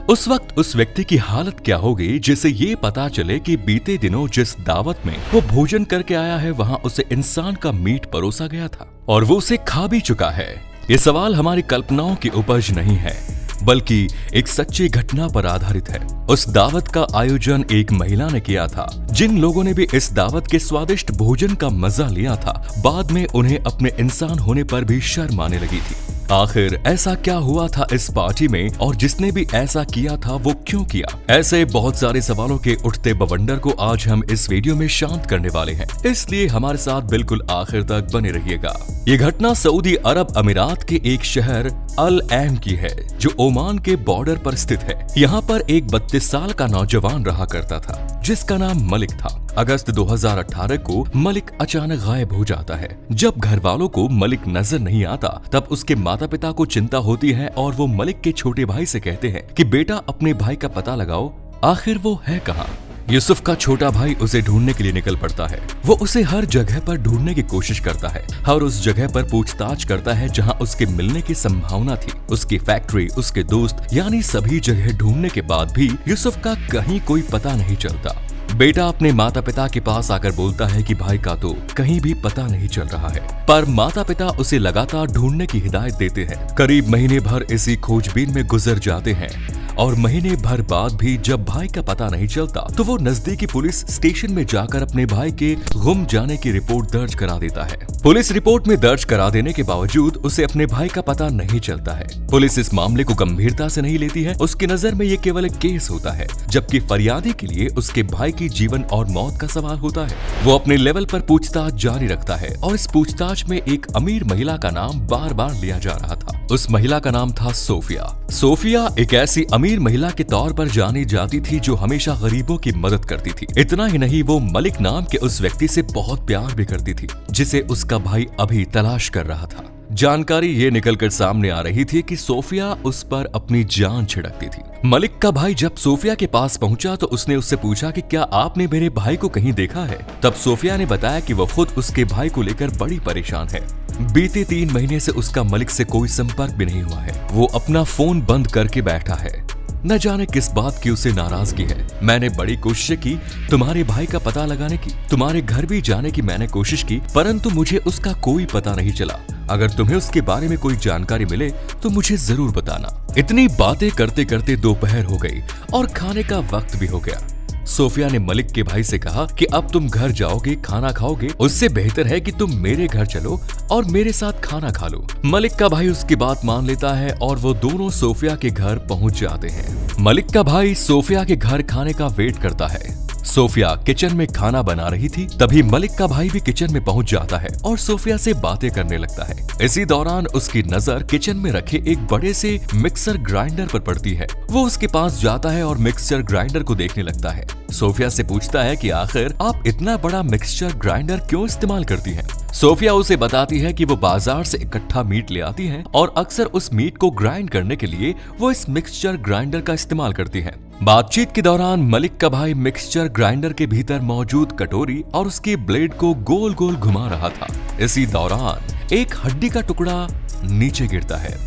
उस वक्त उस व्यक्ति की हालत क्या होगी जिसे ये पता चले कि बीते दिनों जिस दावत में वो भोजन करके आया है वहाँ उसे इंसान का मीट परोसा गया था और वो उसे खा भी चुका है। ये सवाल हमारी कल्पनाओं की उपज नहीं है बल्कि एक सच्ची घटना पर आधारित है। उस दावत का आयोजन एक महिला ने किया था। जिन लोगों ने भी इस दावत के स्वादिष्ट भोजन का मजा लिया था, बाद में उन्हें अपने इंसान होने पर भी शर्म आने लगी थी। आखिर ऐसा क्या हुआ था इस पार्टी में और जिसने भी ऐसा किया था वो क्यों किया? ऐसे बहुत सारे सवालों के उठते बवंडर को आज हम इस वीडियो में शांत करने वाले हैं, इसलिए हमारे साथ बिल्कुल आखिर तक बने रहिएगा। ये घटना सऊदी अरब अमीरात के एक शहर अल ऐन की है जो ओमान के बॉर्डर पर स्थित है। यहाँ पर एक 32 साल का नौजवान रहा करता था जिसका नाम मलिक था। अगस्त 2018 को मलिक अचानक गायब हो जाता है। जब घर वालों को मलिक नजर नहीं आता तब उसके माता पिता को चिंता होती है और वो मलिक के छोटे भाई से कहते हैं कि बेटा अपने भाई का पता लगाओ, आखिर वो है कहाँ। यूसुफ का छोटा भाई उसे ढूंढने के लिए निकल पड़ता है। वो उसे हर जगह पर ढूंढने की कोशिश करता है और उस जगह पर पूछताछ करता है जहां उसके मिलने की संभावना थी। उसकी फैक्ट्री, उसके दोस्त, यानी सभी जगह ढूंढने के बाद भी यूसुफ का कहीं कोई पता नहीं चलता। बेटा अपने माता पिता के पास आकर बोलता है कि भाई का तो कहीं भी पता नहीं चल रहा है, पर माता पिता उसे लगातार ढूंढने की हिदायत देते हैं। करीब महीने भर इसी खोजबीन में गुजर जाते हैं और महीने भर बाद भी जब भाई का पता नहीं चलता तो वो नजदीकी पुलिस स्टेशन में जाकर अपने भाई के गुम जाने की रिपोर्ट दर्ज करा देता है। पुलिस रिपोर्ट में दर्ज करा देने के बावजूद उसे अपने भाई का पता नहीं चलता है। पुलिस इस मामले को गंभीरता से नहीं लेती है। उसकी नजर में ये केवल एक केस होता है, जबकि फरियादी के लिए उसके भाई की जीवन और मौत का सवाल होता है। वो अपने लेवल पर पूछताछ जारी रखता है और इस पूछताछ में एक अमीर महिला का नाम बार बार लिया जा रहा था। उस महिला का नाम था सोफिया। सोफिया एक ऐसी अमीर महिला के तौर पर जानी जाती थी जो हमेशा गरीबों की मदद करती थी। इतना ही नहीं, वो मलिक नाम के उस व्यक्ति से बहुत प्यार भी करती थी जिसे उसका भाई अभी तलाश कर रहा था। जानकारी ये निकलकर सामने आ रही थी कि सोफिया उस पर अपनी जान छिड़कती थी। मलिक का भाई जब सोफिया के पास पहुंचा तो उसने उससे पूछा कि क्या आपने मेरे भाई को कहीं देखा है? तब सोफिया ने बताया कि वो खुद उसके भाई को लेकर बड़ी परेशान है। बीते 3 महीने से उसका मलिक से कोई संपर्क भी नहीं हुआ है। वो अपना फोन बंद करके बैठा है। न जाने किस बात की उसे नाराजगी है। मैंने बड़ी कोशिश की तुम्हारे भाई का पता लगाने की, तुम्हारे घर भी जाने की मैंने कोशिश की, परंतु मुझे उसका कोई पता नहीं चला। अगर तुम्हें उसके बारे में कोई जानकारी मिले तो मुझे जरूर बताना। इतनी बातें करते करते दोपहर हो गई और खाने का वक्त भी हो गया। सोफिया ने मलिक के भाई से कहा कि अब तुम घर जाओगे, खाना खाओगे, उससे बेहतर है कि तुम मेरे घर चलो और मेरे साथ खाना खा लो। मलिक का भाई उसकी बात मान लेता है और वो दोनों सोफिया के घर पहुंच जाते हैं। मलिक का भाई सोफिया के घर खाने का वेट करता है। सोफिया किचन में खाना बना रही थी, तभी मलिक का भाई भी किचन में पहुंच जाता है और सोफिया से बातें करने लगता है। इसी दौरान उसकी नजर किचन में रखे एक बड़े से मिक्सर ग्राइंडर पर पड़ती है। वो उसके पास जाता है और मिक्सचर ग्राइंडर को देखने लगता है। सोफिया से पूछता है कि आखिर आप इतना बड़ा मिक्सचर ग्राइंडर क्यों इस्तेमाल करती हैं? सोफिया उसे बताती है कि वो बाजार से इकट्ठा मीट ले आती है और अक्सर उस मीट को ग्राइंड करने के लिए वो इस मिक्सचर ग्राइंडर का इस्तेमाल करती है। बातचीत के दौरान मलिक का भाई मिक्सचर ग्राइंडर के भीतर मौजूद कटोरी और उसके ब्लेड को गोल गोल घुमा रहा था। इसी दौरान एक हड्डी का टुकड़ा नीचे गिरता है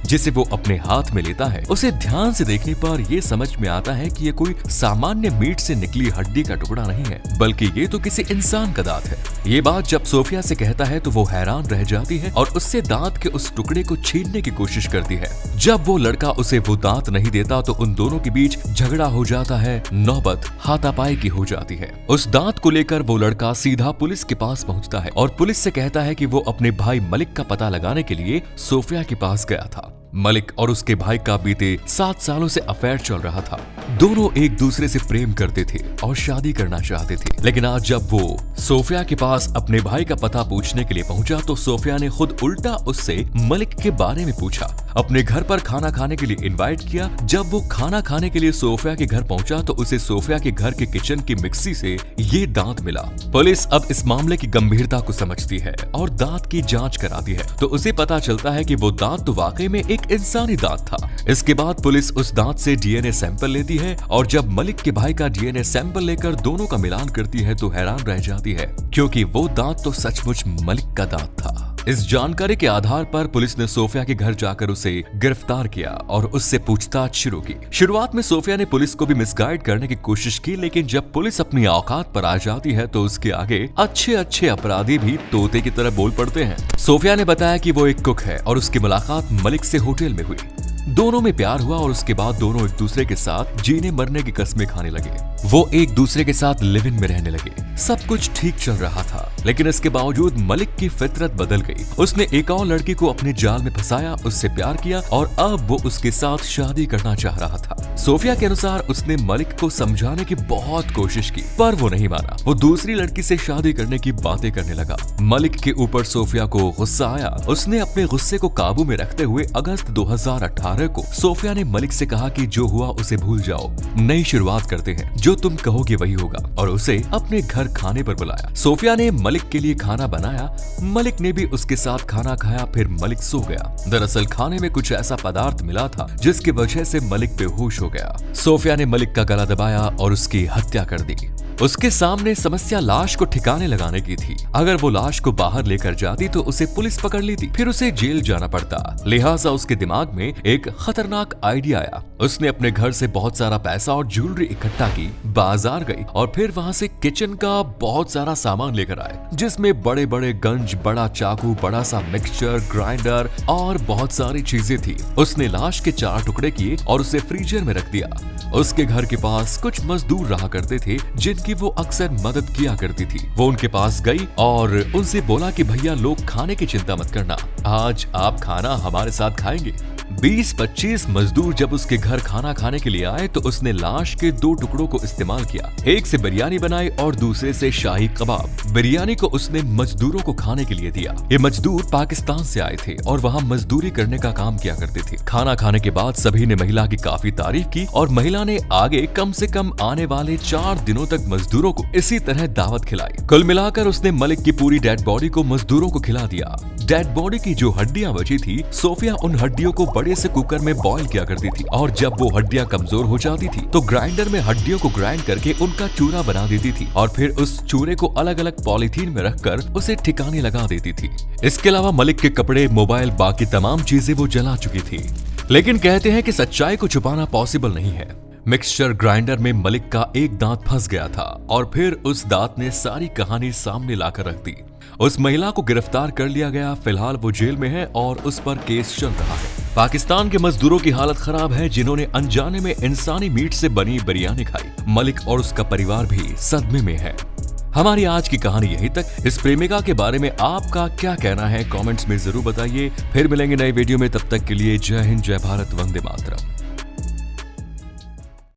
जिसे वो अपने हाथ में लेता है। उसे ध्यान से देखने पर यह समझ में आता है कि ये कोई सामान्य मीट से निकली हड्डी का टुकड़ा नहीं है, बल्कि ये तो किसी इंसान का दांत है। ये बात जब सोफिया से कहता है तो वो हैरान रह जाती है और उससे दांत के उस टुकड़े को छीनने की कोशिश करती है। जब वो लड़का उसे वो दांत नहीं देता तो उन दोनों के बीच झगड़ा हो जाता है। नौबत हाथापाई की हो जाती है। उस दांत को लेकर वो लड़का सीधा पुलिस के पास पहुंचता है और पुलिस से कहता है कि वो अपने भाई मलिक का पता लगाने के लिए सोफिया के पास गया था। मलिक और उसके भाई का बीते 7 सालों से अफेयर चल रहा था। दोनों एक दूसरे से प्रेम करते थे और शादी करना चाहते थे, लेकिन आज जब वो सोफिया के पास अपने भाई का पता पूछने के लिए पहुंचा तो सोफिया ने खुद उल्टा उससे मलिक के बारे में पूछा। अपने घर पर खाना खाने के लिए इनवाइट किया। जब वो खाना खाने के लिए सोफिया के घर पहुंचा तो उसे सोफिया के घर के किचन की मिक्सी से ये दांत मिला। पुलिस अब इस मामले की गंभीरता को समझती है और दांत की जांच कराती है तो उसे पता चलता है कि वो दांत तो वाकई में एक इंसानी दांत था। इसके बाद पुलिस उस दांत से डीएनए सैंपल लेती है और जब मलिक के भाई का डीएनए सैंपल लेकर दोनों का मिलान करती है तो हैरान रह जाती है, क्योंकि वो दांत तो सचमुच मलिक का दांत था। इस जानकारी के आधार पर पुलिस ने सोफिया के घर जाकर उसे गिरफ्तार किया और उससे पूछताछ शुरू की। शुरुआत में सोफिया ने पुलिस को भी मिसगाइड करने की कोशिश की, लेकिन जब पुलिस अपनी औकात पर आ जाती है तो उसके आगे अच्छे अच्छे अपराधी भी तोते की तरह बोल पड़ते हैं। सोफिया ने बताया कि वो एक कुक है और उसकी मुलाकात मलिक से होटल में हुई। दोनों में प्यार हुआ और उसके बाद दोनों एक दूसरे के साथ जीने मरने की कस्में खाने लगे। वो एक दूसरे के साथ लिव इन में रहने लगे। सब कुछ ठीक चल रहा था, लेकिन इसके बावजूद मलिक की फितरत बदल गई। उसने एक और लड़की को अपने जाल में फंसाया, उससे प्यार किया और अब वो उसके साथ शादी करना चाह रहा था। सोफिया के अनुसार उसने मलिक को समझाने की बहुत कोशिश की, पर वो नहीं माना। वो दूसरी लड़की से शादी करने की बातें करने लगा। मलिक के ऊपर सोफिया को गुस्सा आया। उसने अपने गुस्से को काबू में रखते हुए अगस्त 2018 को सोफिया ने मलिक से कहा कि जो हुआ उसे भूल जाओ, नई शुरुआत करते हैं, जो तुम कहोगे वही होगा, और उसे अपने घर खाने पर बुलाया। सोफिया ने मलिक के लिए खाना बनाया। मलिक ने भी उसके साथ खाना खाया। फिर मलिक सो गया। दरअसल खाने में कुछ ऐसा पदार्थ मिला था जिसकी वजह से मलिक बेहोश हो गया। सोफिया ने मलिक का गला दबाया और उसकी हत्या कर दी। उसके सामने समस्या लाश को ठिकाने लगाने की थी। अगर वो लाश को बाहर लेकर जाती तो उसे पुलिस पकड़ लेती, फिर उसे जेल जाना पड़ता। लिहाजा उसके दिमाग में एक खतरनाक आइडिया आया। उसने अपने घर से बहुत सारा पैसा और ज्वेलरी इकट्ठा की, बाजार गई और फिर वहां से किचन का बहुत सारा सामान लेकर आए, जिसमें बड़े बड़े गंज, बड़ा चाकू, बड़ा सा मिक्सचर ग्राइंडर और बहुत सारी चीजें थी। उसने लाश के 4 टुकड़े किए और उसे फ्रीजर में रख दिया। उसके घर के पास कुछ मजदूर रहा करते थे जिनकी वो अक्सर मदद किया करती थी। वो उनके पास गई और उनसे बोला कि भैया लोग खाने की चिंता मत करना, आज आप खाना हमारे साथ खाएंगे। 20-25 मजदूर जब उसके घर खाना खाने के लिए आए तो उसने लाश के 2 टुकड़ों को इस्तेमाल किया। एक से बिरयानी बनाई और दूसरे से शाही कबाब। बिरयानी को उसने मजदूरों को खाने के लिए दिया। ये मजदूर पाकिस्तान से आए थे और वहाँ मजदूरी करने का काम किया करते थे। खाना खाने के बाद सभी ने महिला की काफी तारीफ की और महिला ने आगे कम से कम आने वाले 4 दिनों तक मजदूरों को इसी तरह दावत खिलाई। कुल मिलाकर उसने मलिक की पूरी डेड बॉडी को मजदूरों को खिला दिया। डेड बॉडी की जो हड्डियां बची थी, सोफिया उन हड्डियों को बड़े से कुकर में बॉईल किया करती थी और जब वो हड्डियां कमजोर हो जाती थी तो ग्राइंडर में हड्डियों को ग्राइंड करके उनका चूरा बना देती थी और फिर उस चूरे को अलग अलग पॉलीथीन में रखकर उसे ठिकाने लगा देती थी। इसके अलावा मलिक के कपड़े, मोबाइल, बाकी तमाम चीजें वो जला चुकी थी। लेकिन कहते हैं कि सच्चाई को छुपाना पॉसिबल नहीं है। मिक्सचर ग्राइंडर में मलिक का एक दांत फंस गया था और फिर उस दांत ने सारी कहानी सामने लाकर रख दी। उस महिला को गिरफ्तार कर लिया गया। फिलहाल वो जेल में है और उस पर केस चल रहा है। पाकिस्तान के मजदूरों की हालत खराब है जिन्होंने अनजाने में इंसानी मीट से बनी बिरयानी खाई। मलिक और उसका परिवार भी सदमे में है। हमारी आज की कहानी यहीं तक। इस प्रेमिका के बारे में आपका क्या कहना है कमेंट्स में जरूर बताइए। फिर मिलेंगे नए वीडियो में, तब तक के लिए जय हिंद, जय भारत, वंदे मातरम।